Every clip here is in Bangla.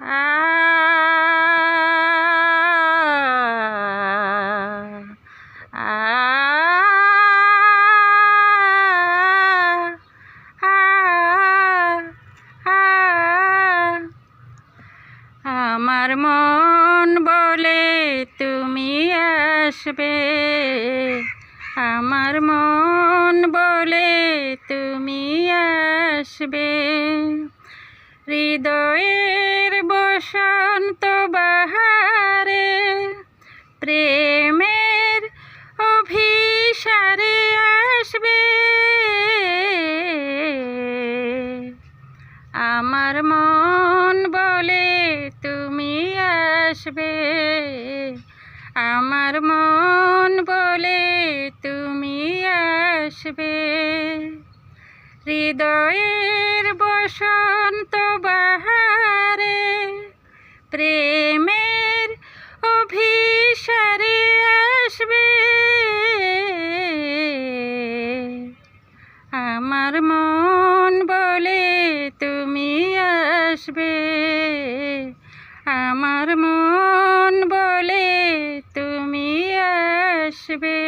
আমার মন বলে তুমি আসবে, আমার মন বলে তুমি আসবে। হৃদয়ের বসন্ত বাহারে প্রেমের অভিসারে আসবে। আমার মন বলে তুমি আসবে, আমার মন বলে তুমি আসবে। হৃদয়ের বসন্ত বাহারে প্রেমের অভিসারে আসবে। আমার মন বলে তুমি আসবে, আমার মন বলে তুমি আসবে।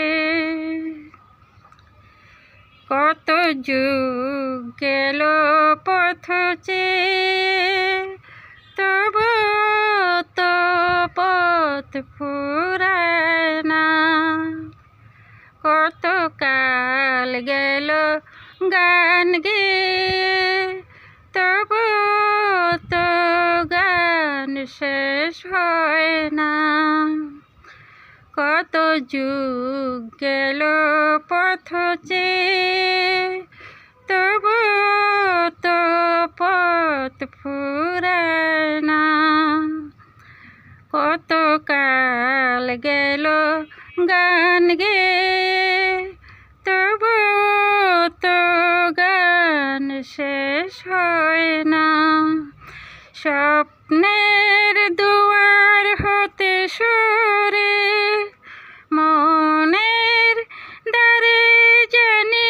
কত যুগ গেল পথ চেয়ে, তবু তো পথ ফুরায় না। কত কাল গেল গান গেয়ে, তবু তো গান শেষ হয় না। কত যুগ গেল পথ চেয়ে, তবু তো পথ ফুরায় না। কত কাল গেল গান গেয়ে, তবু তো গান শেষ হয় না। স্বপ্নের দুয়ার হতে সরে মনের দ্বারে জানি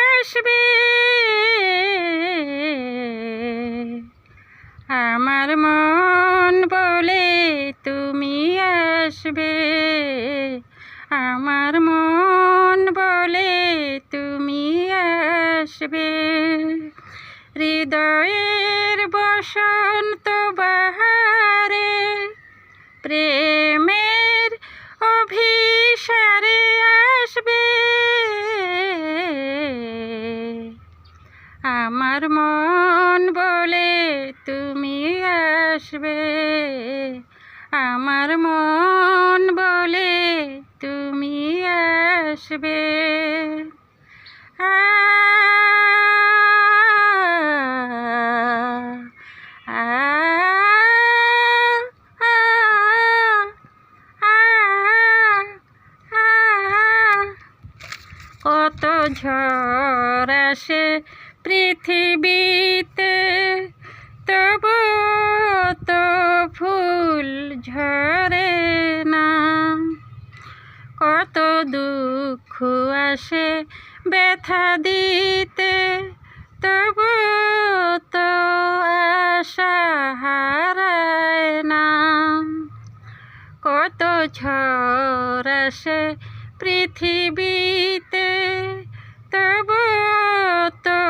আসবে। আমার মন বলে তুমি আসবে, আমার মন বলে তুমি আসবে। হৃদয়ের বসন্ত বাহারে প্রেমের অভিসারে আসবে। আমার মন বলে তুমি আসবে, আমার মন বলে তুমি আসবে। কত ঝড় আসে পৃথিবীতে, তবু তো ফুল ঝরে না। কত দুঃখ আসে ব্যথা দিতে, তবু তো আশা হারায় না। কত ঝড় আসে পৃথিবীতে, তবু তো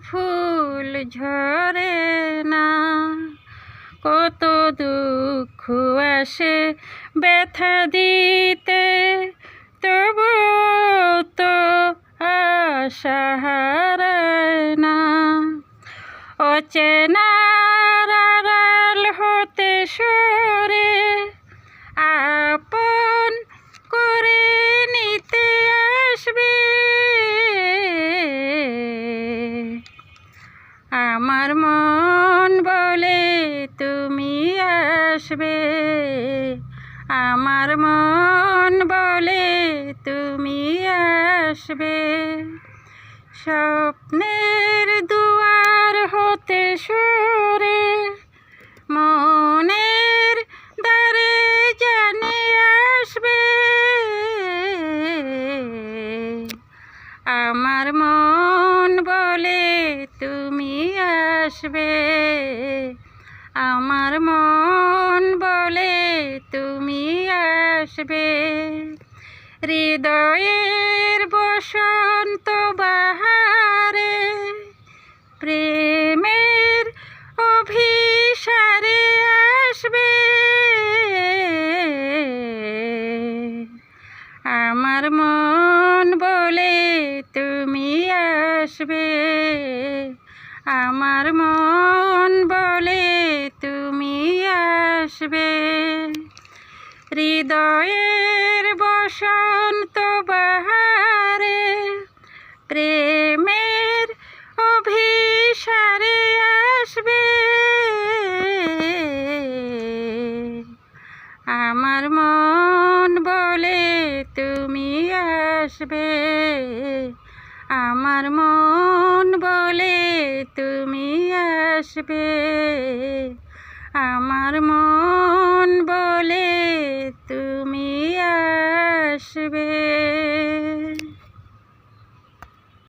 ফুল ঝরে না। কত দুঃখ আসে ব্যথা দিতে, তবু তো আশা হারায় না। অচেনার আড়াল হতে সরে আপন করে নিতে আসবে। আমার মন বলে তুমি আসবে, আমার মন বলে তুমি আসবে। স্বপ্নের দুয়ার হতে সরে মনের দ্বারে জানি আসবে। আমার মন বলে তুমি আসবে, আমার আমার মন বলে তুমি আসবে হৃদয়ের বসন্ত বাহারে প্রেমের অভিসারে আসবে আমার মন বলে তুমি আসবে আমার মন বলে তুমি আসবে হৃদয়ের বসন্ত বাহারে প্রেমের অভিসারে আসবে আমার মন বলে তুমি আসবে আমার মন বলে তুমি আসবে আমার মন বলে তুমি আসবে।